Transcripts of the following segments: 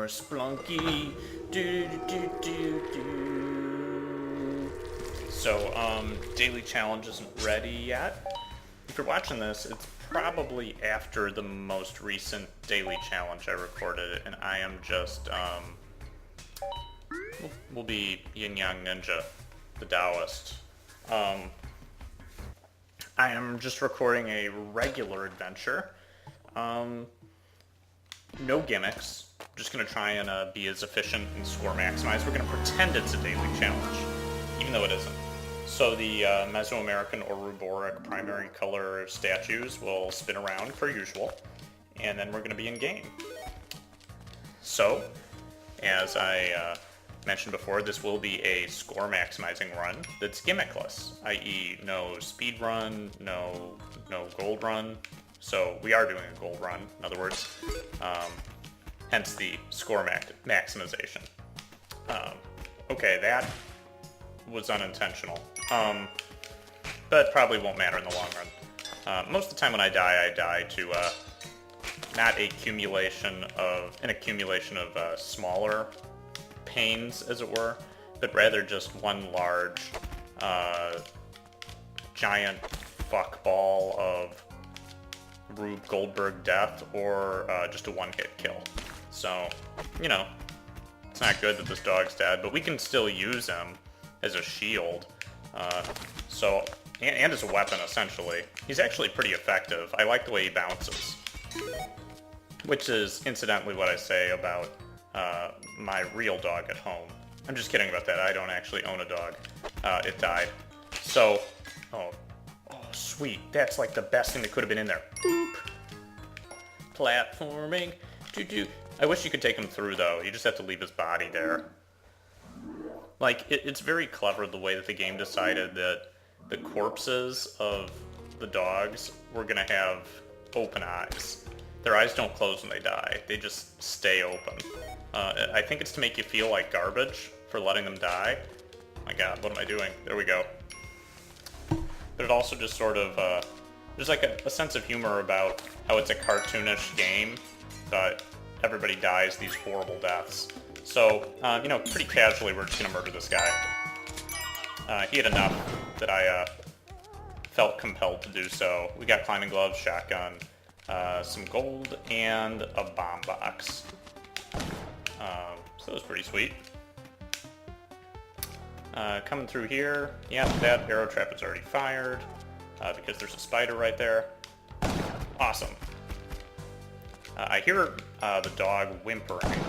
Spelunky. So, daily challenge isn't ready yet. If you're watching this, it's probably after the most recent daily challenge I recorded, and I am just, we'll be Yin Yang Ninja, the Taoist. I am just recording a regular adventure. No gimmicks. I'm just going to try and be as efficient and score maximize. We're going to pretend it's a daily challenge, even though it isn't. So the Mesoamerican or Ruboric primary color statues will spin around per usual, and then we're going to be in game. So, as I mentioned before, this will be a score maximizing run that's gimmickless, i.e. no speed run, no gold run. So we are doing a gold run, in other words, hence the score maximization. Okay, that was unintentional, but probably won't matter in the long run. Most of the time when I die to not an accumulation of smaller pains, as it were, but rather just one large giant fuck ball of Rube Goldberg death, or just a one-hit kill. So, you know, it's not good that this dog's dead, but we can still use him as a shield, and as a weapon, essentially. He's actually pretty effective. I like the way he bounces, which is incidentally what I say about my real dog at home. I'm just kidding about that. I don't actually own a dog. It died. So, oh, sweet. That's like the best thing that could have been in there. Boop. Platforming. I wish you could take him through, though. You just have to leave his body there. Like, it's very clever the way that the game decided that the corpses of the dogs were going to have open eyes. Their eyes don't close when they die. They just stay open. I think it's to make you feel like garbage for letting them die. Oh my god, what am I doing? There we go. But it also just sort of, there's like a sense of humor about how it's a cartoonish game, but everybody dies these horrible deaths. So, pretty casually we're just gonna murder this guy. He had enough that I felt compelled to do so. We got climbing gloves, shotgun, some gold, and a bomb box. So that was pretty sweet. Coming through here, yeah, that arrow trap is already fired, because there's a spider right there. Awesome. I hear the dog whimpering,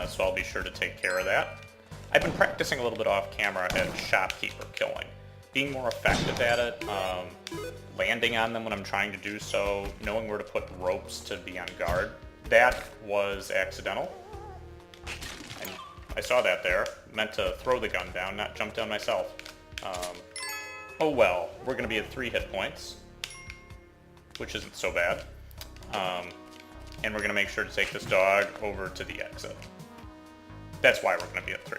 so I'll be sure to take care of that. I've been practicing a little bit off camera at shopkeeper killing, being more effective at it, landing on them when I'm trying to do so, knowing where to put ropes to be on guard. That was accidental. And I saw that there. Meant to throw the gun down, not jump down myself. Oh well, we're going to be at 3 hit points, which isn't so bad. And we're going to make sure to take this dog over to the exit. That's why we're going to be at 3.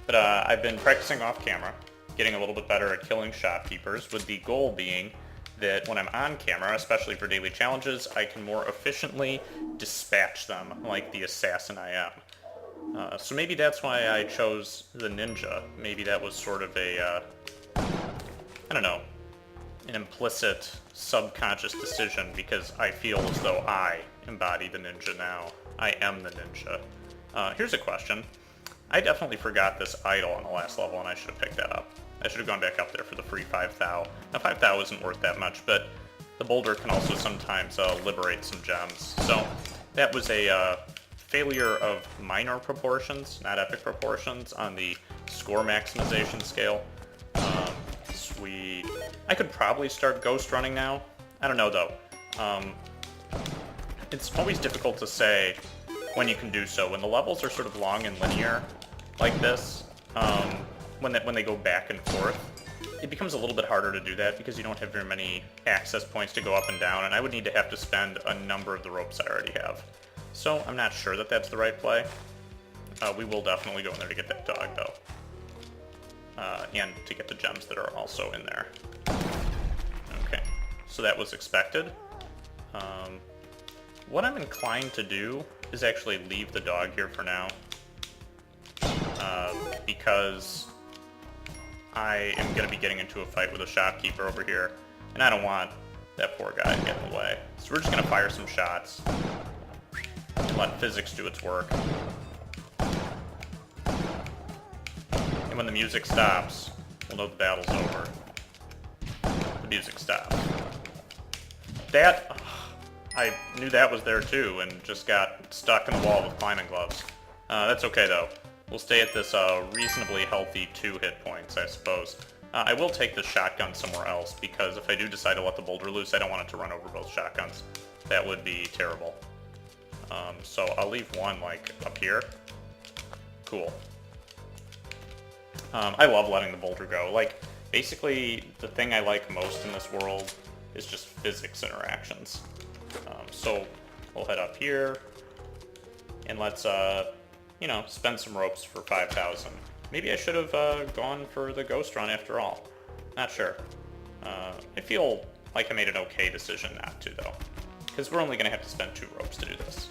But I've been practicing off camera, getting a little bit better at killing shopkeepers, with the goal being that when I'm on camera, especially for daily challenges, I can more efficiently dispatch them like the assassin I am. So maybe that's why I chose the ninja. Maybe that was sort of a, I don't know, an implicit, subconscious decision, because I feel as though I embody the ninja now. I am the ninja. Here's a question. I definitely forgot this idol on the last level, and I should have picked that up. I should have gone back up there for the free 5 thou. Now 5 thou isn't worth that much, but the boulder can also sometimes liberate some gems. So that was a failure of minor proportions, not epic proportions, on the score maximization scale. Sweet. I could probably start ghost running now. I don't know, though. It's always difficult to say when you can do so. When the levels are sort of long and linear like this, when they go back and forth, it becomes a little bit harder to do that because you don't have very many access points to go up and down, and I would need to have to spend a number of the ropes I already have. So I'm not sure that that's the right play. We will definitely go in there to get that dog, though. And to get the gems that are also in there. Okay, so that was expected. What I'm inclined to do is actually leave the dog here for now. Because I am going to be getting into a fight with a shopkeeper over here, and I don't want that poor guy to get in the way. So we're just going to fire some shots and let physics do its work. And when the music stops, we'll know the battle's over. The music stops. I knew that was there too, and just got stuck in the wall with climbing gloves. That's okay though. We'll stay at this reasonably healthy 2 hit points, I suppose. I will take the shotgun somewhere else, because if I do decide to let the boulder loose, I don't want it to run over both shotguns. That would be terrible. So I'll leave one, like, up here. Cool. I love letting the boulder go. Like, basically, the thing I like most in this world is just physics interactions. So we'll head up here, and let's, you know, spend some ropes for 5,000. Maybe I should have gone for the ghost run after all. Not sure. I feel like I made an okay decision not to, though, because we're only going to have to spend 2 ropes to do this.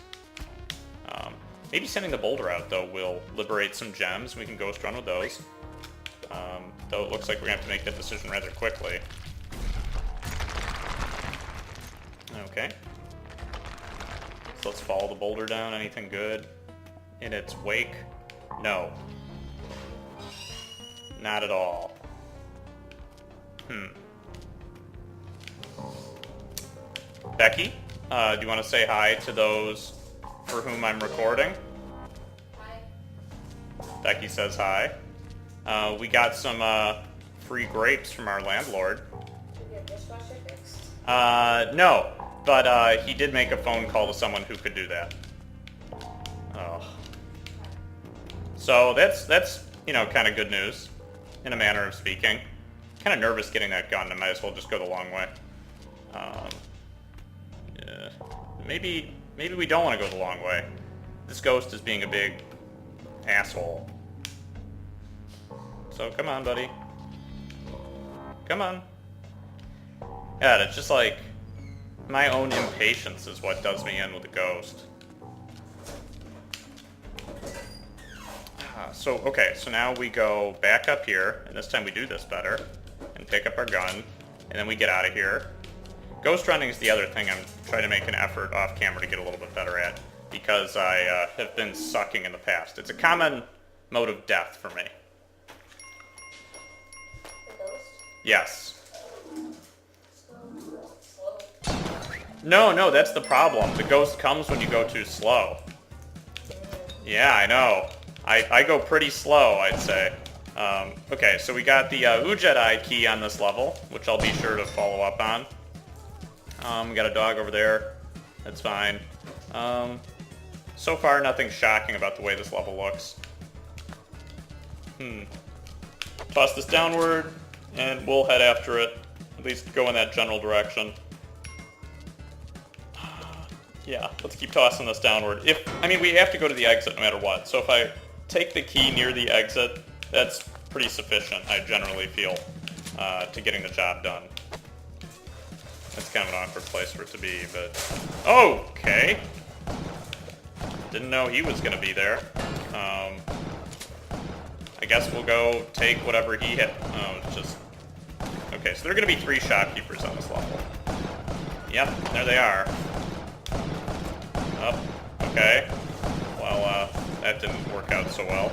Maybe sending the boulder out, though, will liberate some gems. We can ghost run with those. Though it looks like we're going to have to make that decision rather quickly. Okay. So let's follow the boulder down. Anything good in its wake? No. Not at all. Becky, do you want to say hi to those for whom I'm recording? Hi. Becky says hi. We got some free grapes from our landlord. Did your dishwasher fixed? No, but he did make a phone call to someone who could do that. Oh. So that's you know, kind of good news, in a manner of speaking. Kind of nervous getting that gun. I might as well just go the long way. Yeah. Maybe we don't want to go the long way. This ghost is being a big asshole. So come on, buddy. Come on. Yeah, it's just like my own impatience is what does me in with the ghost. Okay, so now we go back up here, and this time we do this better, and pick up our gun, and then we get out of here. Ghost running is the other thing I'm trying to make an effort off camera to get a little bit better at, because I have been sucking in the past. It's a common mode of death for me. The ghost? Yes. Slow. No, that's the problem. The ghost comes when you go too slow. Yeah, I know. I go pretty slow, I'd say. Okay, so we got the Ujedi key on this level, which I'll be sure to follow up on. We got a dog over there. That's fine. So far, nothing shocking about the way this level looks. Toss this downward, and we'll head after it. At least go in that general direction. Yeah, let's keep tossing this downward. I mean, we have to go to the exit no matter what. So if I take the key near the exit, that's pretty sufficient, I generally feel, to getting the job done. That's kind of an awkward place for it to be, but... Okay! Didn't know he was going to be there. I guess we'll go take whatever he hit. Oh, it's just... Okay, so there are going to be 3 shopkeepers on this level. Yep, there they are. Oh, okay. Well, that didn't work out so well.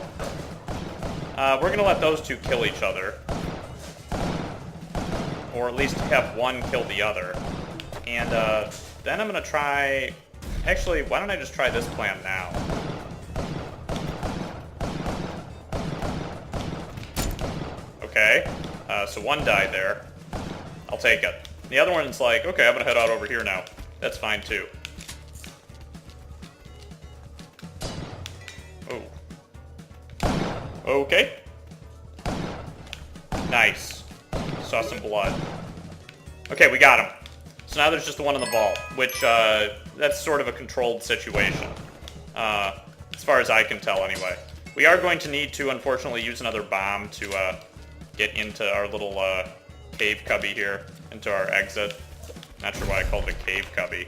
We're going to let those 2 kill each other. Or at least have one kill the other. And then I'm going to try... Actually, why don't I just try this plan now? Okay, so one died there. I'll take it. The other one's like, okay, I'm going to head out over here now. That's fine, too. Oh. Okay. Nice. Saw some blood. Okay, we got him. So now there's just the one in the vault, which, that's sort of a controlled situation. As far as I can tell, anyway. We are going to need to, unfortunately, use another bomb to, get into our little, cave cubby here, into our exit. Not sure why I called it a cave cubby.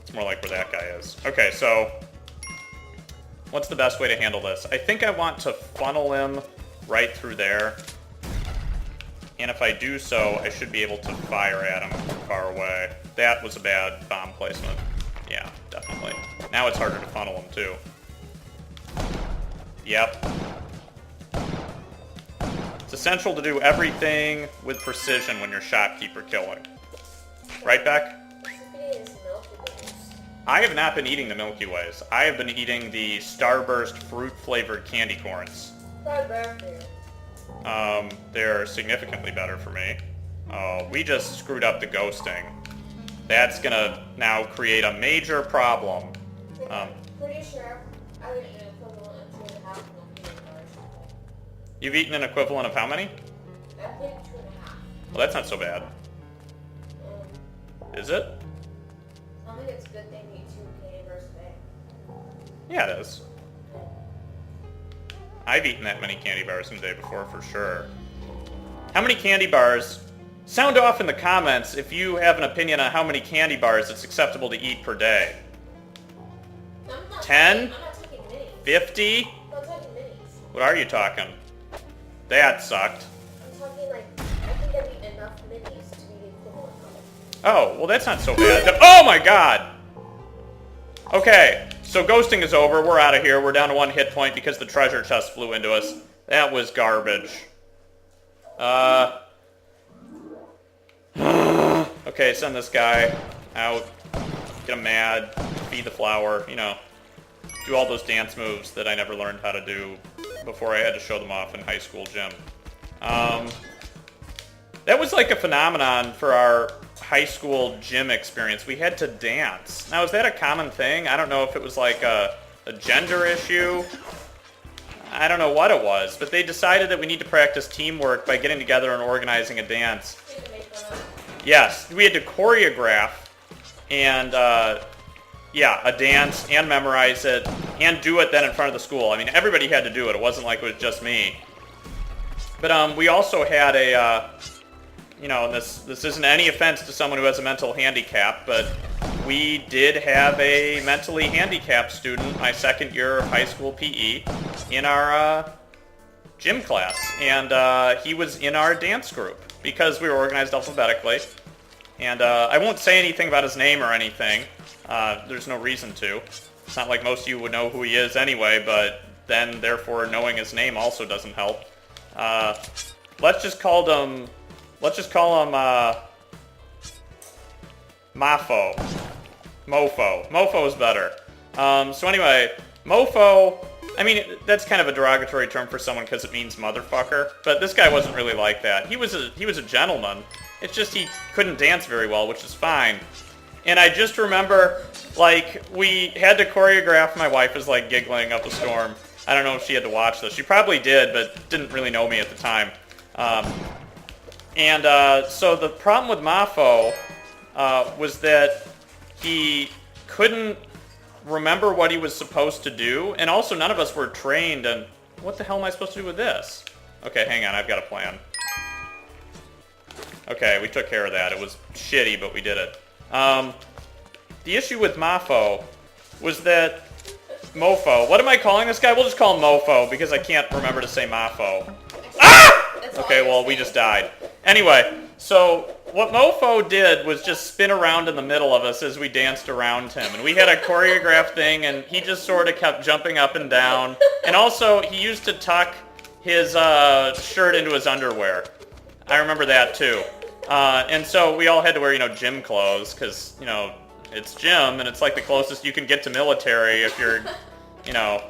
It's more like where that guy is. Okay, so What's the best way to handle this? I think I want to funnel him right through there. And if I do so, I should be able to fire at him from far away. That was a bad bomb placement. Yeah, definitely. Now it's harder to funnel him, too. Yep. It's essential to do everything with precision when you're shopkeeper killing. Right, Beck? I have not been eating the Milky Ways. I have been eating the Starburst fruit-flavored candy corns. They're significantly better for me. Oh, we just screwed up the ghosting. That's gonna now create a major problem. Pretty sure I would eat an equivalent of 2.5 Milky bars. You've eaten an equivalent of how many? I think 2.5. Well, that's not so bad. Is it? I don't think it's a good thing to eat 2 candy bars a day. Yeah, it is. I've eaten that many candy bars in a day before, for sure. How many candy bars? Sound off in the comments if you have an opinion on how many candy bars it's acceptable to eat per day. 10? I'm not taking minis. 50? I'm not taking minis. What are you talking? That sucked. I'm talking like, I think I've eaten enough minis to be the equivalent of it. Oh, well that's not so bad. Oh my god! Okay, so ghosting is over. We're out of here. We're down to 1 hit point because the treasure chest flew into us. That was garbage. Okay, send this guy out. Get him mad. Feed the flower. You know, do all those dance moves that I never learned how to do before I had to show them off in high school gym. That was like a phenomenon for our high school gym experience. We had to dance. Now, is that a common thing? I don't know if it was like a gender issue. I don't know what it was, but they decided that we need to practice teamwork by getting together and organizing a dance. Yes, we had to choreograph and, yeah, a dance and memorize it and do it then in front of the school. I mean, everybody had to do it. It wasn't like it was just me. But we also had a, you know, this isn't any offense to someone who has a mental handicap, but we did have a mentally handicapped student my second year of high school PE in our gym class, and he was in our dance group because we were organized alphabetically. And I won't say anything about his name or anything. There's no reason to. It's not like most of you would know who he is anyway, but then therefore knowing his name also doesn't help. Let's just call him Mofo. Mofo is better. So anyway, Mofo, I mean, that's kind of a derogatory term for someone because it means motherfucker, but this guy wasn't really like that. He was a gentleman. It's just he couldn't dance very well, which is fine. And I just remember, like, we had to choreograph. My wife was, like, giggling up a storm. I don't know if she had to watch this. She probably did, but didn't really know me at the time. So the problem with Mofo was that he couldn't remember what he was supposed to do, and also none of us were trained, and what the hell am I supposed to do with this? Okay, hang on, I've got a plan. Okay, we took care of that. It was shitty, but we did it. The issue with Mofo was that Mofo, what am I calling this guy? We'll just call him Mofo, because I can't remember to say Mofo. Ah! Okay, well, we just died. Anyway, so what Mofo did was just spin around in the middle of us as we danced around him. And we had a choreographed thing, and he just sort of kept jumping up and down. And also, he used to tuck his shirt into his underwear. I remember that, too. And so we all had to wear, you know, gym clothes, because, you know, it's gym, and it's like the closest you can get to military if you're, you know,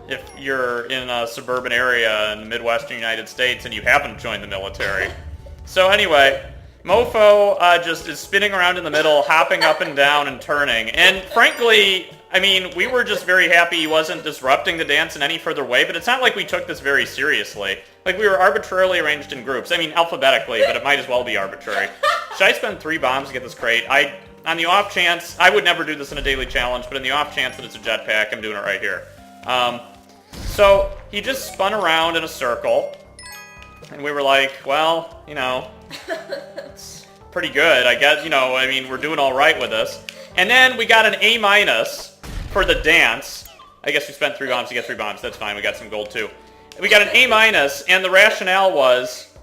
if you're in a suburban area in the Midwestern United States and you haven't joined the military. So anyway, Mofo just is spinning around in the middle, hopping up and down and turning. And frankly, I mean, we were just very happy he wasn't disrupting the dance in any further way, but it's not like we took this very seriously. Like, we were arbitrarily arranged in groups. I mean, alphabetically, but it might as well be arbitrary. Should I spend 3 bombs to get this crate? On the off chance, I would never do this in a daily challenge, but in the off chance that it's a jetpack, I'm doing it right here. So he just spun around in a circle, and we were like, well, you know, it's pretty good, I guess, you know, I mean, we're doing all right with this. And then we got an A- for the dance, I guess we spent 3 bombs to get 3 bombs. That's fine. We got some gold too. We got an A-, and the rationale was,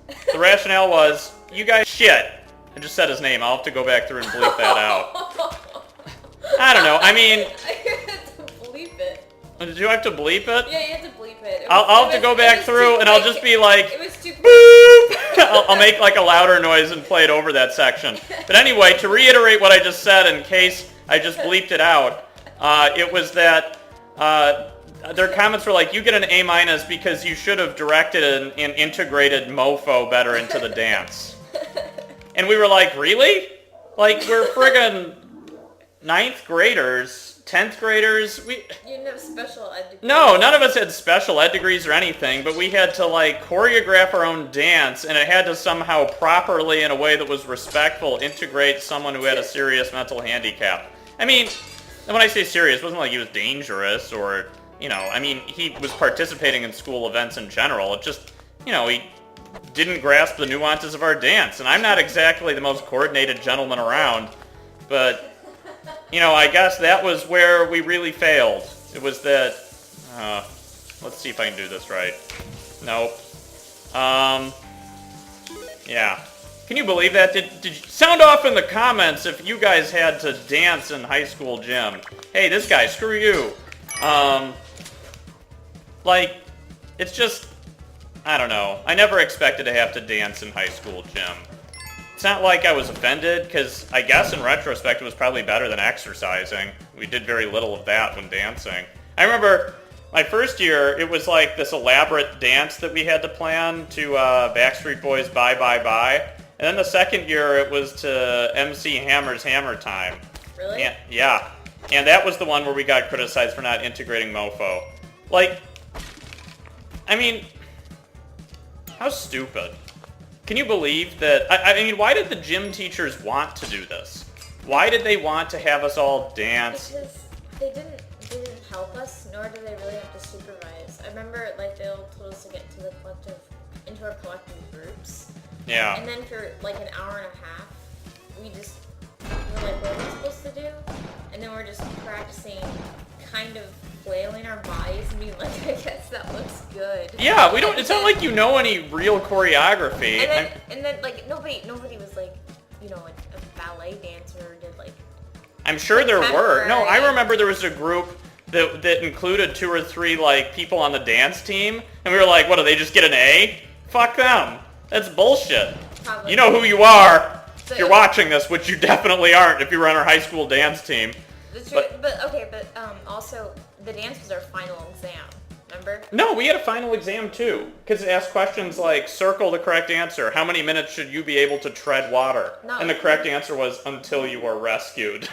you guys shit. I just said his name. I'll have to go back through and bleep that out. I don't know. I mean... I have to bleep it. Did you have to bleep it? Yeah, you have to bleep it. I'll have to go back through and I'll just be like... It was too... Boop! I'll make like a louder noise and play it over that section. But anyway, to reiterate what I just said in case I just bleeped it out, it was that their comments were like, you get an A- because you should have directed and integrated Mofo better into the dance. And we were like, really? Like, we're friggin' 9th graders, 10th graders. You didn't have special ed degrees. No, none of us had special ed degrees or anything, but we had to, like, choreograph our own dance, and it had to somehow properly, in a way that was respectful, integrate someone who had a serious mental handicap. I mean, and when I say serious, it wasn't like he was dangerous or, you know, I mean, he was participating in school events in general. It just, you know, he didn't grasp the nuances of our dance, and I'm not exactly the most coordinated gentleman around, but, you know, I guess that was where we really failed. It was that, let's see if I can do this right. Nope. Yeah. Can you believe that? Did you sound off in the comments if you guys had to dance in high school gym? Hey, this guy, screw you. Like, it's just, I don't know. I never expected to have to dance in high school gym. It's not like I was offended, because I guess in retrospect it was probably better than exercising. We did very little of that when dancing. I remember my first year, it was like this elaborate dance that we had to plan to Backstreet Boys' Bye Bye Bye. And then the second year, it was to MC Hammer's Hammer Time. Really? And, yeah. And that was the one where we got criticized for not integrating Mofo. Like, I mean, how stupid. Can you believe that? I mean, why did the gym teachers want to do this? Why did they want to have us all dance? Because they didn't help us, nor did they really have to supervise. I remember, like, they all told us to get into our collective groups. Yeah. And then for like an hour and a half, we just were like, what are we supposed to do? And then we're just practicing kind of flailing our bodies and being like, I guess that looks good. Yeah, we don't, it's not like you know any real choreography. And then like, nobody was like, you know, a ballet dancer or did like... I'm sure there were. No, I remember there was a group that included 2 or 3 like people on the dance team, and we were like, what, do they just get an A? Fuck them. That's bullshit. Probably. You know who you are So if you're watching this, which you definitely aren't if you were on our high school dance team. But also the dance was our final exam. Remember? No, we had a final exam too, because it asked questions like, circle the correct answer. How many minutes should you be able to tread water? No. And the correct answer was, until you are rescued.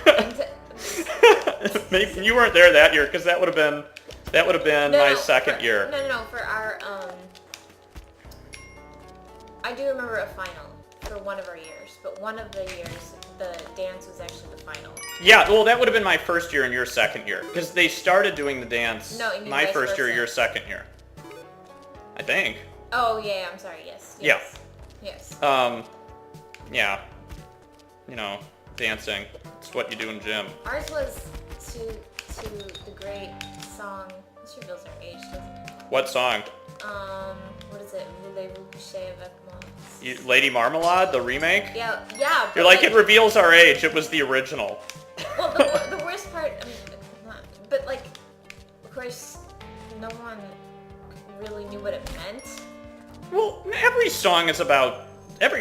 Maybe you weren't there that year, because that would have been my second year. No, for our I do remember a final for one of our years, but one of the years the dance was actually the final. Yeah, well, that would have been my first year and your second year, because they started doing the dance my first year, your second year. I think. Oh, yeah, I'm sorry, yes. Yeah. Yes. Yeah. You know, dancing. It's what you do in gym. Ours was to the great song. This reveals our age, doesn't it? What song? What is it? Voulez-vous coucher avec moi? Lady Marmalade, the remake? Yeah. You're like, it reveals our age. It was the original. Well, the worst part, I mean, but like, of course, no one really knew what it meant. Well, every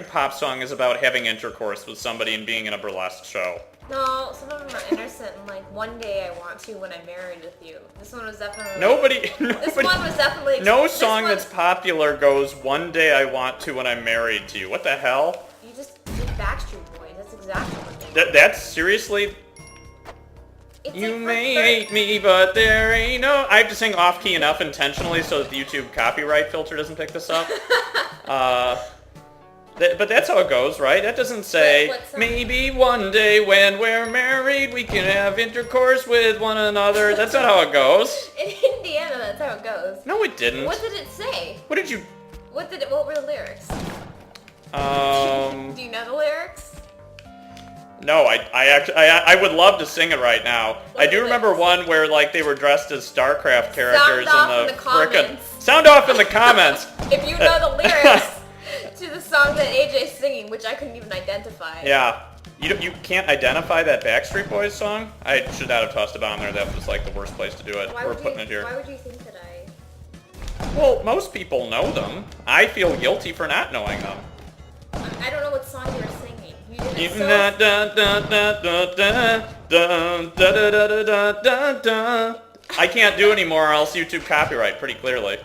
pop song is about having intercourse with somebody and being in a burlesque show. No, some of them are innocent and like, one day I want to when I'm married with you. This one was definitely... This one was definitely... No song that's popular goes, one day I want to when I'm married to you. What the hell? You just did Backstreet Boys. That's exactly what they did. That's seriously... It's You like may hate me, but there ain't no... I have to sing off-key enough intentionally so that the YouTube copyright filter doesn't pick this up. But that's how it goes, right? That doesn't say, maybe one day when we're married we can have intercourse with one another. That's not how it goes. In Indiana, that's how it goes. No, it didn't. What did it say? What did you... What were the lyrics? Do you know the lyrics? No, I would love to sing it right now. I do remember one where like they were dressed as StarCraft characters Sound off in the comments. Sound off in the comments. If you know the lyrics to the song that AJ's singing, which I couldn't even identify. Yeah. You can't identify that Backstreet Boys song? I should not have tossed it on there. That was like the worst place to do it. We're putting it here. Why would you think that Well, most people know them. I feel guilty for not knowing them. I don't know what song you were singing. You did it I can't do anymore or else YouTube copyright pretty clearly.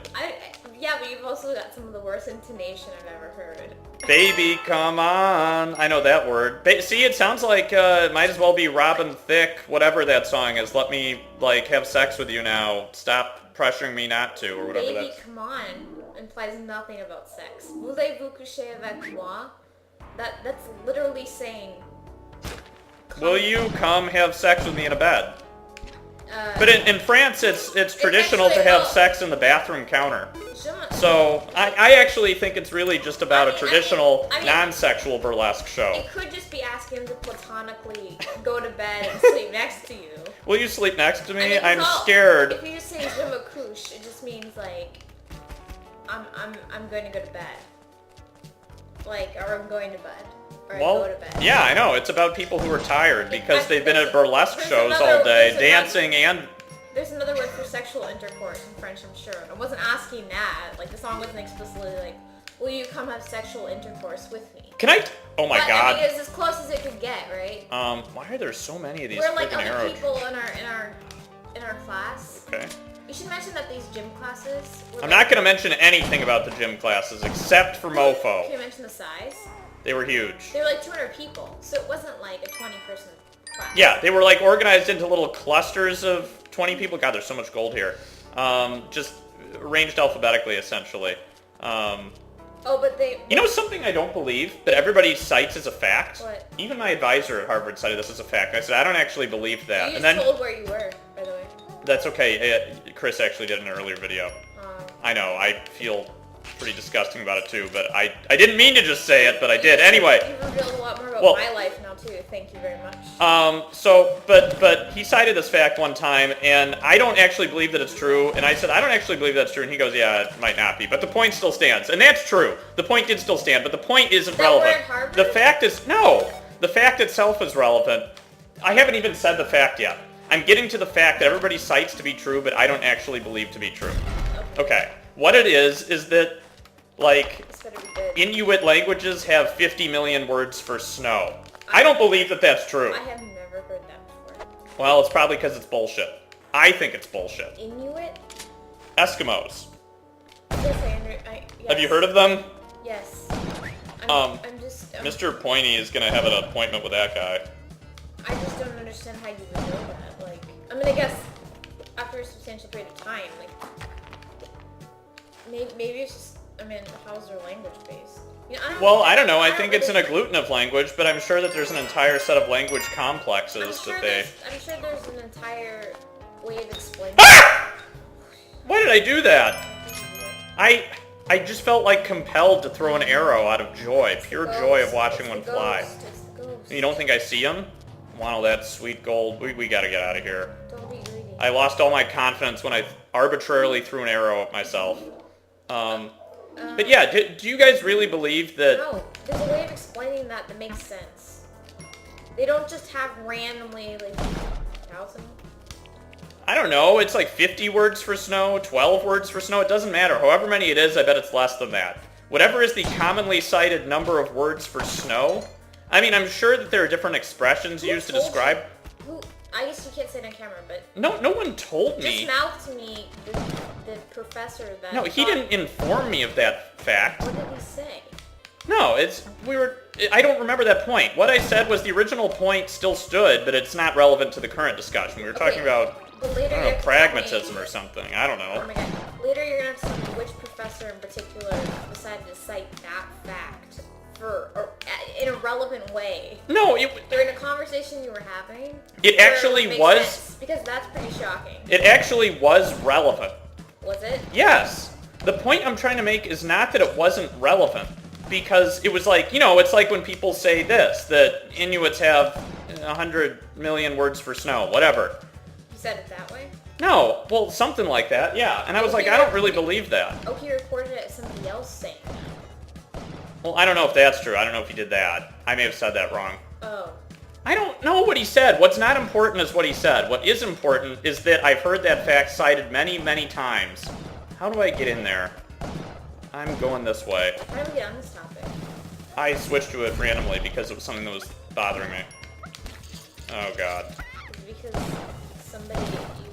Yeah, but you've also got some of the worst intonation I've ever heard. Baby, come on. I know that word. See, it sounds like it might as well be Robin Thicke, whatever that song is. Let me, like, have sex with you now. Stop pressuring me not to, or whatever Baby, come on implies nothing about sex. Voulez-vous coucher avec moi? That's literally saying... Will you come have sex with me in a bed? But in France, it's traditional to have sex in the bathroom counter. So I actually think it's really just about a traditional non-sexual burlesque show. It could just be asking him to platonically go to bed and sleep next to you. Will you sleep next to me? I'm scared. If you just say je me couche, it just means like I'm going to go to bed. Like, or I'm going to bed. Or Well, I go to bed. yeah, I know. It's about people who are tired because they've been at burlesque shows all day, dancing and... There's another word for sexual intercourse in French, I'm sure. I wasn't asking that. Like, the song wasn't explicitly like, will you come have sexual intercourse with me? Can I... Oh my god. I mean, it's as close as it could get, right? Why are there so many of these We're like freaking other arrows? people in our class. Okay. You should mention that these gym classes... I'm not going to mention anything about the gym classes except for mofo. Can you mention the size? They were huge. They were like 200 people, so it wasn't like a 20-person class. Yeah, they were like organized into little clusters of 20 people. God, there's so much gold here. Just arranged alphabetically, essentially. But they... You know something I don't believe that everybody cites as a fact? What? Even my advisor at Harvard cited this as a fact. I said, I don't actually believe that. You just told where you were, by the way. That's okay. Chris actually did in an earlier video. I know, I feel pretty disgusting about it too, but I didn't mean to just say it, but I did. Anyway. You've revealed a lot more about my life now too. Thank you very much. But he cited this fact one time, and I don't actually believe that it's true, and I said, I don't actually believe that's true, and he goes, yeah, it might not be, but the point still stands. And that's true. The point did still stand, but the point isn't relevant. The fact is, no! The fact itself is relevant. I haven't even said the fact yet. I'm getting to the fact that everybody cites to be true, but I don't actually believe to be true. Okay. What it is that, like, Inuit languages have 50 million words for snow. I don't believe that that's true. I have never heard that before. Well, it's probably because it's bullshit. I think it's bullshit. Inuit? Eskimos. Yes. Have you heard of them? Yes. Mr. Pointy is gonna have an appointment with that guy. I just don't understand how you would know that. Like, I mean, I guess after a substantial period of time, like, maybe it's just, I mean, how's their language based? You know, I don't know. I think it's an agglutinative language, but I'm sure that there's an entire set of language complexes that they... I'm sure there's an entire way of explaining Why did I do that? I just felt like compelled to throw an arrow out of joy. Pure joy of watching one fly. You don't think I see him? Want all that sweet gold? We gotta get out of here. Don't be greedy. I lost all my confidence when I arbitrarily threw an arrow at myself. But yeah, do you guys really believe that... No, there's a way of explaining that makes sense. They don't just have randomly, like, 1,000. I don't know, it's like 50 words for snow, 12 words for snow, it doesn't matter. However many it is, I bet it's less than that. Whatever is the commonly cited number of words for snow, I mean, I'm sure that there are different expressions used to describe... I guess you can't say it on camera, but... No one told me. Just mouth to me the professor that... No, he didn't inform me of that fact. What did he say? No, I don't remember that point. What I said was the original point still stood, but it's not relevant to the current discussion. We were talking about, I don't know, pragmatism or something. I don't know. Oh my god. Later you're going to have to tell me which professor in particular decided to cite that fact in a relevant way. No, during a conversation you were having? It actually was... Sense, because that's pretty shocking. It actually was relevant. Was it? Yes. The point I'm trying to make is not that it wasn't relevant. because it was like, you know, it's like when people say this, that Inuits have 100 million words for snow, whatever. You said it that way? No, well, something like that, yeah. And I was like, I don't really believe that. Oh, he recorded it as somebody else saying that. Well, I don't know if that's true. I don't know if he did that. I may have said that wrong. Oh. I don't know what he said. What's not important is what he said. What is important is that I've heard that fact cited many, many times. How do I get in there? I'm going this way. How do we get on this topic? I switched to it randomly because it was something that was bothering me. Oh, God. Because somebody you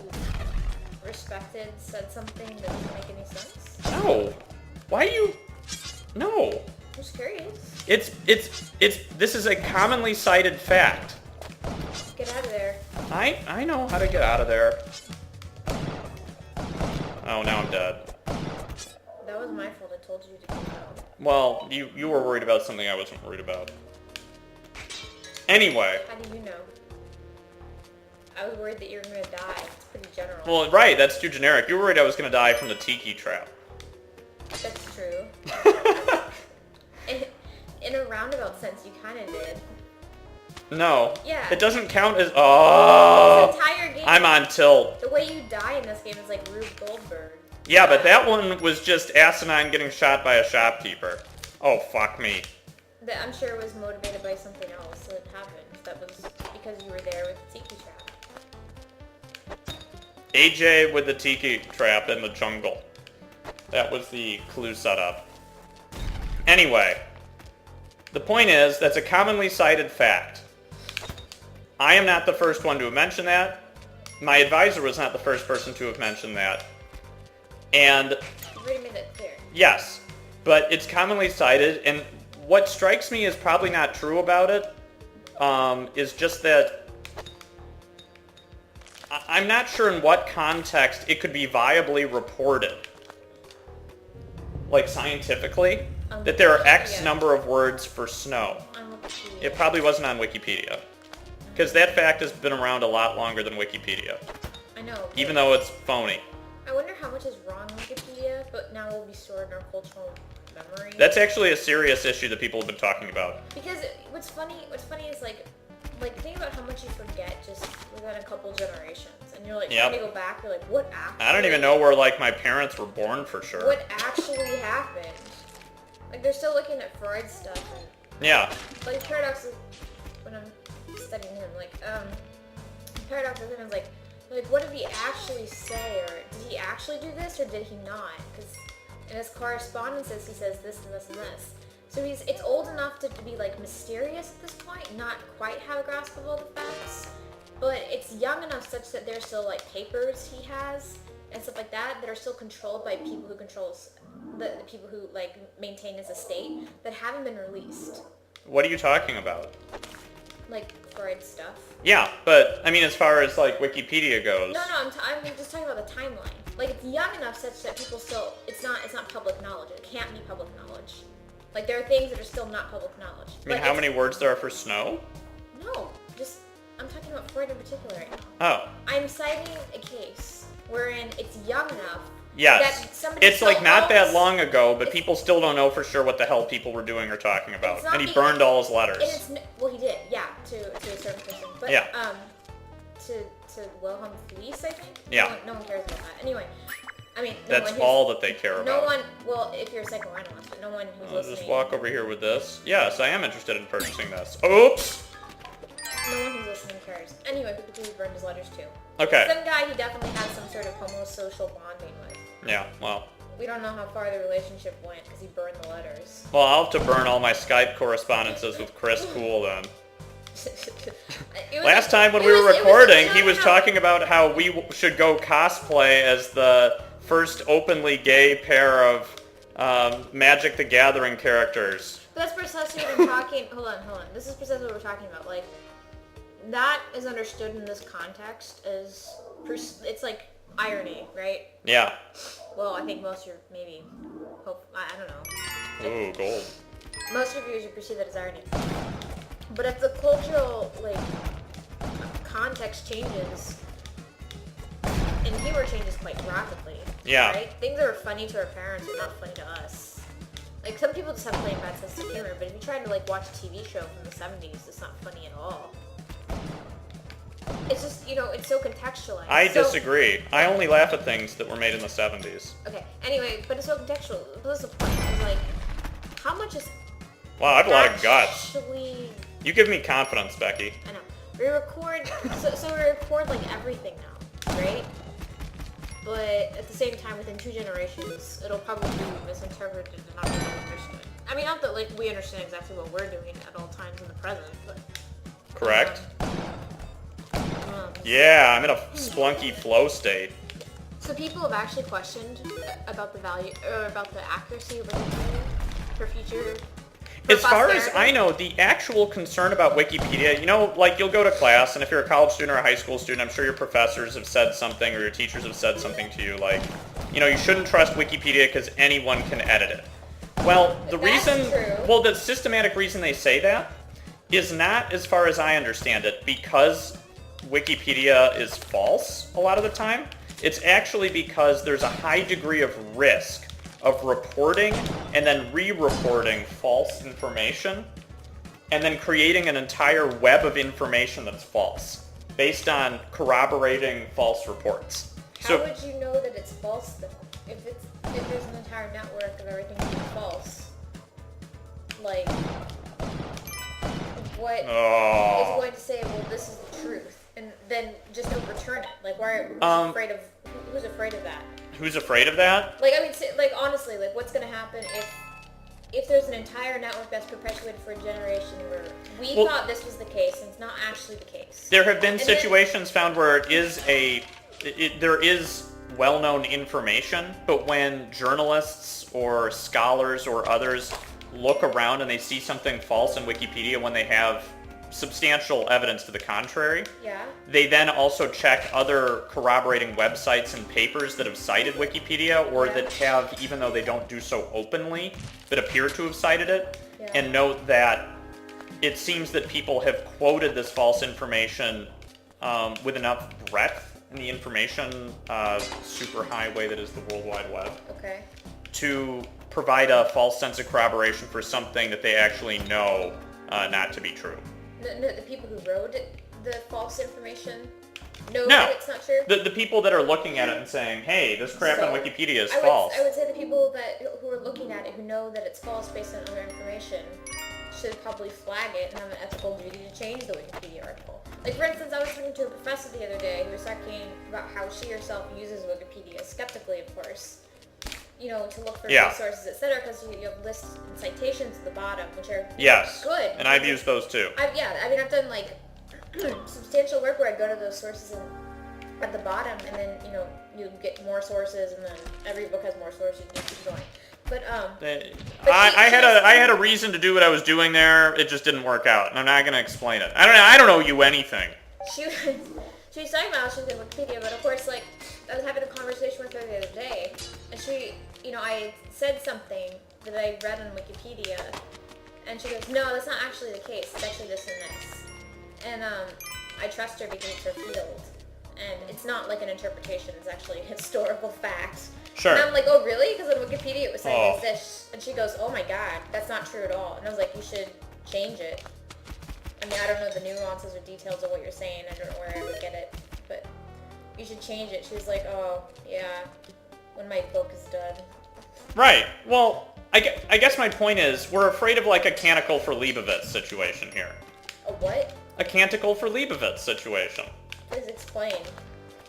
respected said something that doesn't make any sense? No. Why you... No. I'm just curious. This is a commonly cited fact. Get out of there. I know how to get out of there. Oh, now I'm dead. That was my fault. I told you to get out. Well, you were worried about something I wasn't worried about. Anyway. How do you know? I was worried that you were going to die. It's pretty general. Well, right, that's too generic. You were worried I was going to die from the tiki trap. That's true. In a roundabout sense, you kind of did. No. Yeah. It doesn't count as... Oh! This entire game... I'm on tilt. The way you die in this game is like Rube Goldberg. Yeah, but that one was just asinine getting shot by a shopkeeper. Oh, fuck me. I'm sure it was motivated by something else that happened. That was because you were there with the tiki trap. AJ with the tiki trap in the jungle. That was the clue setup. Anyway, the point is, that's a commonly cited fact. I am not the first one to have mentioned that. My advisor was not the first person to have mentioned that. And... You've already made that clear. Yes, but it's commonly cited, and what strikes me as probably not true about it is just that I'm not sure in what context it could be viably reported. Like scientifically, that there are X number of words for snow. It probably wasn't on Wikipedia. Because that fact has been around a lot longer than Wikipedia. I know. Even though it's phony. I wonder how much is wrong in Wikipedia, but now will be stored in our cultural memory. That's actually a serious issue that people have been talking about. Because what's funny is like think about how much you forget just within a couple generations. And you're like, trying to go back, you're like, what actually... I don't even know where, like, my parents were born for sure. What actually happened? Like, they're still looking at Freud's stuff. And, yeah. Like, paradox is, when I'm studying him, like, paradox with him is like, what did he actually say? Or did he actually do this, or did he not? Because in his correspondences, he says this and this and this. So it's old enough to be, like, mysterious at this point, not quite have a grasp of all the facts, but it's young enough such that there's still, like, papers he has and stuff like that that are still controlled by people who controls, the people who, like, maintain his estate that haven't been released. What are you talking about? Like, Freud stuff. Yeah, but, I mean, as far as, like, Wikipedia goes... No, I'm just talking about the timeline. Like, it's young enough such that people still... It's not public knowledge. It can't be public knowledge. Like, there are things that are still not public knowledge. I mean, how many words there are for snow? No, just... I'm talking about Freud in particular right now. Oh. I'm citing a case wherein it's young enough... Yes. That somebody it's, like, not that long ago, but people still don't know for sure what the hell people were doing or talking about. And he burned all his letters. Well, he did, yeah, to a certain person. But, yeah. To Wilhelm Fleece, I think? Yeah. No one cares about that. Anyway... I mean, that's all that they care about. No one, well, if you're a psychoanalyst, but no one who's listening... Just walk over here with this. Yes, I am interested in purchasing this. Oops! No one who's listening cares. Anyway, he burned his letters too. Okay. Some guy he definitely had some sort of homosocial bonding with. Yeah, well... We don't know how far the relationship went, because he burned the letters. Well, I'll have to burn all my Skype correspondences with Chris Cool, then. Last time when we were recording, he was talking about how we should go cosplay as the first openly gay pair of Magic the Gathering characters. But that's precisely what I'm talking... Hold on. This is precisely what we're talking about. Like, that is understood in this context as... It's like irony, right? Yeah. Well, I think most of your... Maybe... I don't know. Ooh, gold. Most of your viewers would perceive that as irony. But if the cultural, like, context changes, and humor changes quite rapidly, yeah. right? Things that are funny to our parents are not funny to us. Like, some people just have plain bad sense of humor, but if you try to, like, watch a TV show from the 70s, it's not funny at all. It's just, you know, it's so contextualized. I disagree. I only laugh at things that were made in the 70s. Okay, anyway, but it's so contextual. What's the point? It's like, how much is... Wow, I have a lot of guts. Actually... You give me confidence, Becky. I know. We record... so we record, like, everything now, right? But at the same time, within 2 generations, it'll probably be misinterpreted and not be understood. I mean, not that, like, we understand exactly what we're doing at all times in the present, but... Correct? Yeah, I'm in a Spelunky flow state. So people have actually questioned about the value, or about the accuracy of Wikipedia for future... As far as I know, the actual concern about Wikipedia, you know, like, you'll go to class, and if you're a college student or a high school student, I'm sure your professors have said something, or your teachers have said something to you, like, you know, you shouldn't trust Wikipedia because anyone can edit it. Well, the systematic reason they say that is not, as far as I understand it, because Wikipedia is false a lot of the time. It's actually because there's a high degree of risk of reporting and then re-reporting false information and then creating an entire web of information that's false based on corroborating false reports. How would you know that it's false though? If there's an entire network of everything being false, like, what is going to say, well, this is the truth, and then just overturn it? Like, who's afraid of that? Who's afraid of that? Like, I mean, like, honestly, like, what's going to happen if there's an entire network that's perpetuated for a generation where we thought this was the case and it's not actually the case? There have been situations found where there is well-known information, but when journalists or scholars or others look around and they see something false in Wikipedia when they have substantial evidence to the contrary, they then also check other corroborating websites and papers that have cited Wikipedia or that have, even though they don't do so openly, that appear to have cited it, and note that it seems that people have quoted this false information with enough breadth in the information superhighway that is the World Wide Web to provide a false sense of corroboration for something that they actually know not to be true. The people who wrote the false information know that it's not true? The people that are looking at it and saying, hey, this crap on Wikipedia is false. I would say the people who are looking at it who know that it's false based on other information should probably flag it and have an ethical duty to change the Wikipedia article. Like, for instance, I was talking to a professor the other day who was talking about how she herself uses Wikipedia, skeptically, of course, you know, to look for resources, etc., because you have lists and citations at the bottom, which are good. And I've used those too. I've done, like, substantial work where I go to those sources at the bottom, and then, you know, you get more sources, and then every book has more sources, and you keep going. But I had a reason to do what I was doing there. It just didn't work out, and I'm not going to explain it. I don't owe you anything. She was talking about how she was in Wikipedia, but of course, like, I was having a conversation with her the other day, and she, you know, I said something that I read on Wikipedia, and she goes, no, that's not actually the case. It's actually this and this. And I trust her because it's her field, and it's not like an interpretation. It's actually a historical fact. Sure. And I'm like, oh, really? Because on Wikipedia it was saying this. And she goes, oh my god, that's not true at all. And I was like, you should change it. I mean, I don't know the nuances or details of what you're saying. I don't know where I would get it. But you should change it. She was like, oh, yeah, when my book is done. Right. Well, I guess my point is, we're afraid of, like, a Canticle for Leibovitz situation here. A what? A Canticle for Leibovitz situation. Please explain.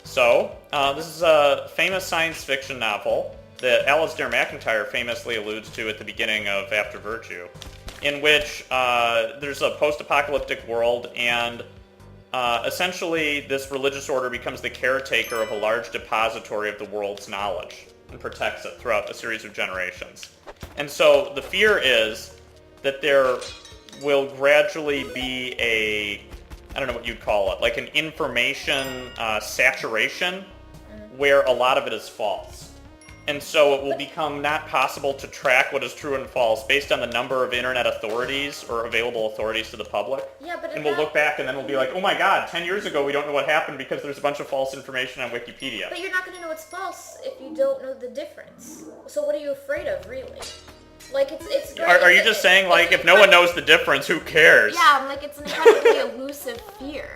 So, this is a famous science fiction novel that Alasdair MacIntyre famously alludes to at the beginning of After Virtue, in which there's a post-apocalyptic world, and essentially this religious order becomes the caretaker of a large depository of the world's knowledge and protects it throughout a series of generations. And so the fear is that there will gradually be I don't know what you'd call it, like an information saturation where a lot of it is false. And so it will become not possible to track what is true and false based on the number of internet authorities or available authorities to the public. Yeah, but and we'll look back and then we'll be like, oh my god, 10 years ago we don't know what happened because there's a bunch of false information on Wikipedia. But you're not going to know what's false if you don't know the difference. So what are you afraid of, really? Like, it's Are you just saying, like, if no one knows the difference, who cares? Yeah, I'm like, it's an incredibly elusive fear.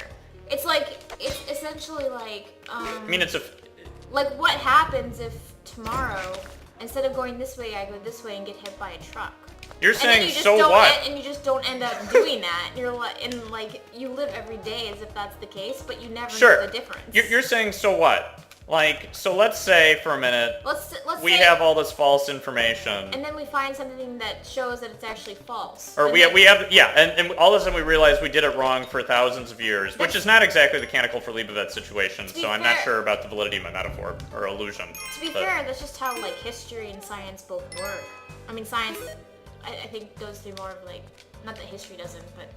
It's like, it's essentially like, I mean, it's a... Like, what happens if tomorrow, instead of going this way, I go this way and get hit by a truck? You're saying, so what? And you just don't end up doing that. You're like, and like, you live every day as if that's the case, but you never know the difference. You're saying, so what? Like, so let's say for a minute, we say, have all this false information. And then we find something that shows that it's actually false. Or we have, and all of a sudden we realize we did it wrong for thousands of years, which is not exactly the canonical for Leibovitz situation, so I'm not sure about the validity of my metaphor, or illusion. To be fair, that's just how, like, history and science both work. I mean, science, I think, goes through more of, like, not that history doesn't, but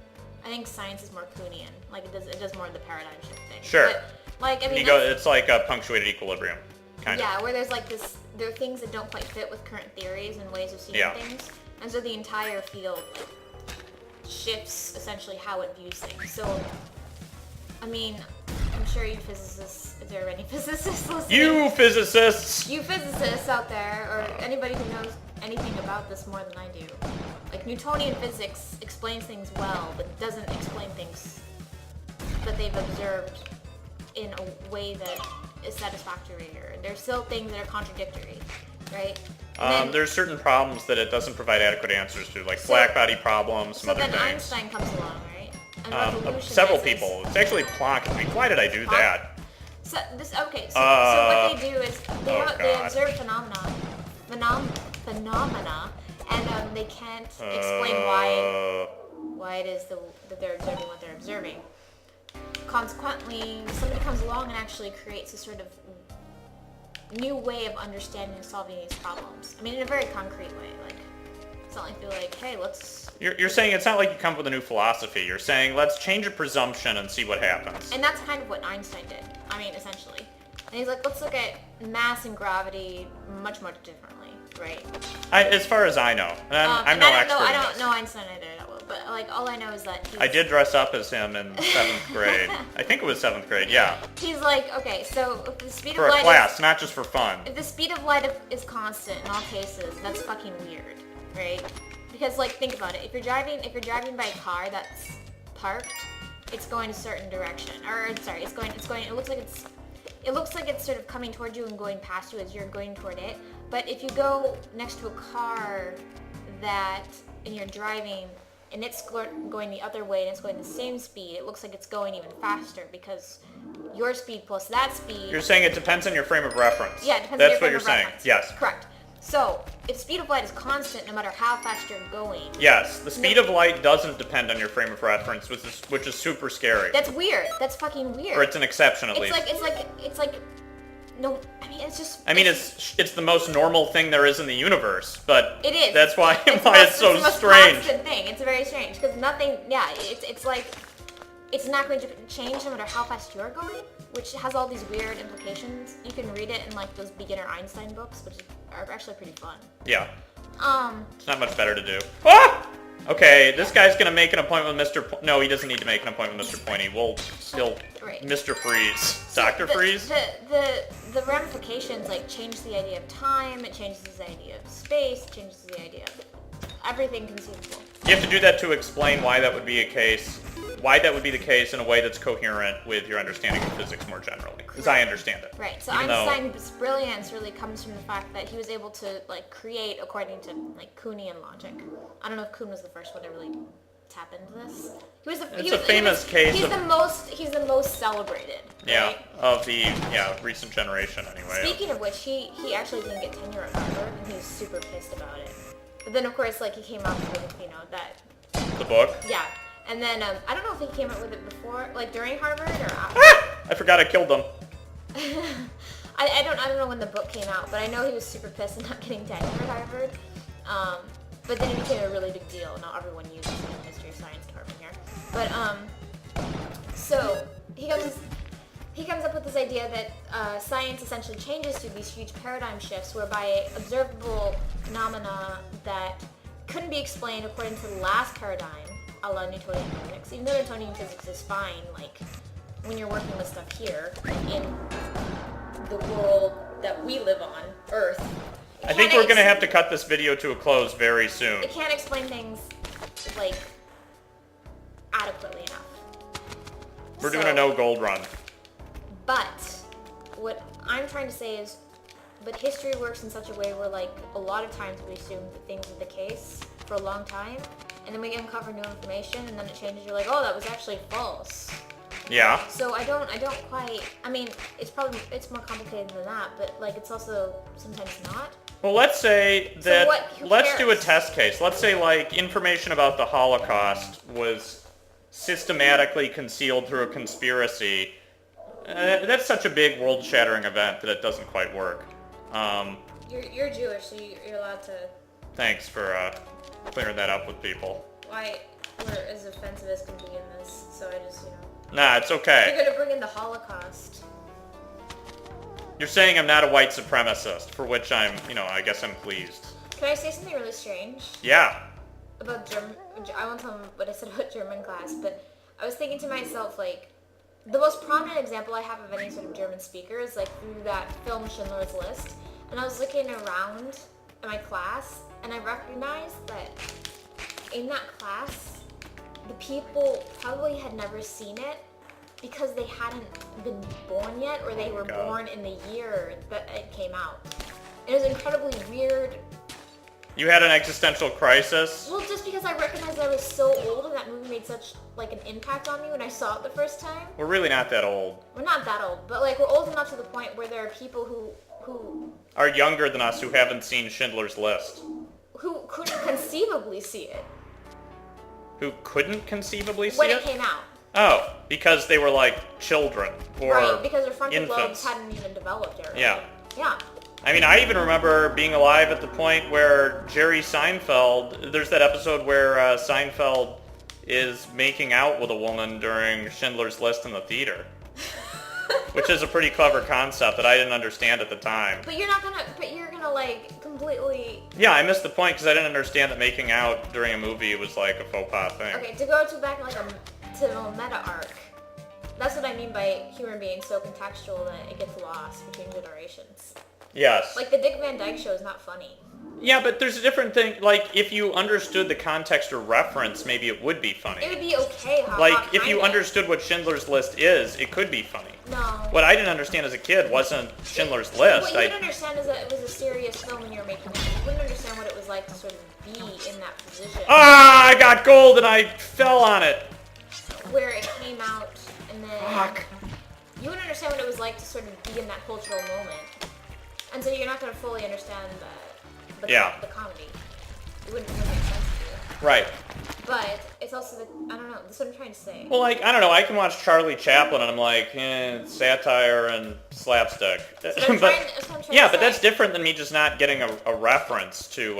I think science is more Kuhnian. Like, it does more of the paradigm shift thing. Sure. But, like, I mean, it's like a punctuated equilibrium, kind of. Yeah, where there's like this, there are things that don't quite fit with current theories and ways of seeing things, and so the entire field like, shifts essentially how it views things. So, I mean, I'm sure you physicists, if there are any physicists listening. You physicists! You physicists out there, or anybody who knows anything about this more than I do. Like, Newtonian physics explains things well, but doesn't explain things that they've observed in a way that is satisfactory, or there's still things that are contradictory, right? There's certain problems that it doesn't provide adequate answers to, like black body problems, some other things. So then Einstein comes along, right? And several people. It's actually Planck. I mean, why did I do that? So what they do is they observe phenomena, and they can't explain why it is that they're observing what they're observing. Consequently, somebody comes along and actually creates a sort of new way of understanding and solving these problems. I mean, in a very concrete way. Like, it's not like they're like, hey, let's... You're saying it's not like you come up with a new philosophy. You're saying, let's change a presumption and see what happens. And that's kind of what Einstein did. I mean, essentially. And he's like, let's look at mass and gravity much, much differently, right? As far as I know. I'm no expert I don't know Einstein either that well, but like all I know is that I did dress up as him in 7th grade. I think it was 7th grade, yeah. He's like, okay, so if the speed of light... For a class, not just for fun. If the speed of light is constant in all cases, that's fucking weird, right? Because, like, think about it. If you're driving by a car that's parked, it's going a certain direction. Or, sorry, it looks like it's sort of coming toward you and going past you as you're going toward it. But if you go next to a car and you're driving and it's going the other way and it's going the same speed, it looks like it's going even faster because your speed plus that speed... You're saying it depends on your frame of reference. Yeah, it depends on your frame of reference. That's what you're saying, yes. Correct. So, if speed of light is constant no matter how fast you're going... Yes, the speed of light doesn't depend on your frame of reference, which is super scary. That's weird. That's fucking weird. Or it's an exception, at least. It's like... No, I mean, it's just... I mean, it's the most normal thing there is in the universe, but... It is. That's why it's so strange. It's the most constant thing. It's very strange, because nothing... Yeah, it's like... It's not going to change no matter how fast you're going, which has all these weird implications. You can read it in, like, those beginner Einstein books, which are actually pretty fun. Yeah. It's not much better to do. Ah! Okay, this guy's gonna make an appointment with Mr. No, he doesn't need to make an appointment with Mr. Pointy. We'll still... Right. Mr. Freeze. Dr. Freeze? The ramifications, like, change the idea of time, it changes the idea of space, it changes the idea of everything conceivable. You have to do that to explain why that would be a case... Why that would be the case in a way that's coherent with your understanding of physics more generally, as I understand it. Right. So Einstein's brilliance really comes from the fact that he was able to like create according to like Kuhnian logic. I don't know if Kuhn was the first one to really tap into this. He's the most celebrated. Yeah, right? of the recent generation anyway. Speaking of which, he actually didn't get tenure at Harvard, and he was super pissed about it. But then of course like he came out with that. The book. Yeah. And then, I don't know if he came up with it before, like during Harvard or after. I forgot I killed them. I don't know when the book came out, but I know he was super pissed at not getting tenure at Harvard. But then it became a really big deal. Now everyone uses it in the history of science department here. But, so, he comes up with this idea that science essentially changes through these huge paradigm shifts whereby observable phenomena that couldn't be explained according to the last paradigm, a la Newtonian physics. Even though Newtonian physics is fine, like, when you're working with stuff here, in the world that we live on, Earth, I think we're gonna have to cut this video to a close very soon. It can't explain things, like, adequately enough. We're doing a no gold run. But, what I'm trying to say is, but history works in such a way where, like, a lot of times we assume that things are the case for a long time, and then we uncover new information, and then it changes, you're like, oh, that was actually false. Yeah. So I don't quite, I mean, it's more complicated than that, but, like, it's also sometimes not. Well, let's say that, who let's cares? do a test case. Let's say, like, information about the Holocaust was systematically concealed through a conspiracy. That's such a big world-shattering event that it doesn't quite work. You're Jewish, so you're allowed to... Thanks for clearing that up with people. Why we're as offensive as can be in this, so I just, Nah, it's okay. You're gonna bring in the Holocaust. You're saying I'm not a white supremacist, for which I'm, I guess I'm pleased. Can I say something really strange? Yeah. About German... I won't tell them what I said about German class, but I was thinking to myself, like, the most prominent example I have of any sort of German speaker is, like, through that film Schindler's List, and I was looking around at my class, and I recognized that in that class, the people probably had never seen it because they hadn't been born yet, or they were born in the year that it came out. It was incredibly weird. You had an existential crisis? Well, just because I recognized I was so old and that movie made such, like, an impact on me when I saw it the first time. We're really not that old. We're not that old, but, like, we're old enough to the point where there are people who are younger than us who haven't seen Schindler's List. Who couldn't conceivably see it. Who couldn't conceivably see when it? it came out. Oh, because they were like children or right, because their frontal infants. lobes hadn't even developed yet. Right? Yeah. Yeah. I mean, I even remember being alive at the point where Jerry Seinfeld, there's that episode where Seinfeld is making out with a woman during Schindler's List in the theater. Which is a pretty clever concept that I didn't understand at the time. But you're gonna like completely... Yeah, I missed the point because I didn't understand that making out during a movie was like a faux pas thing. Okay, to go to back like to a meta arc. That's what I mean by humor being so contextual that it gets lost between generations. Yes. Like the Dick Van Dyke Show is not funny. Yeah, but there's a different thing. Like, if you understood the context or reference, maybe it would be funny. It would be okay. Like, if you understood what Schindler's List is, it could be funny. No. What I didn't understand as a kid wasn't Schindler's List. What you would understand is that it was a serious film when you were making it. You wouldn't understand what it was like to sort of be in that position. Ah, I got gold and I fell on it. Where it came out and then... Fuck. You wouldn't understand what it was like to sort of be in that cultural moment. And so you're not going to fully understand the comedy. It wouldn't really make sense to you. Right. But it's also I don't know, that's what I'm trying to say. Well, like, I don't know, I can watch Charlie Chaplin and I'm like, it's satire and slapstick. But that's different than me just not getting a reference to,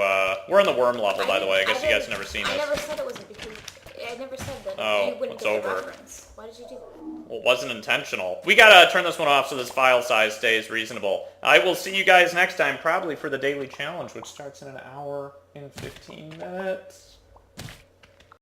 we're in the worm level, by the way. I guess you guys have never seen this. I never said it wasn't because, I never said that you wouldn't it's get the over. reference. Why did you do that? Well, it wasn't intentional. We gotta turn this one off so this file size stays reasonable. I will see you guys next time, probably for the daily challenge, which starts in an hour and 15 minutes.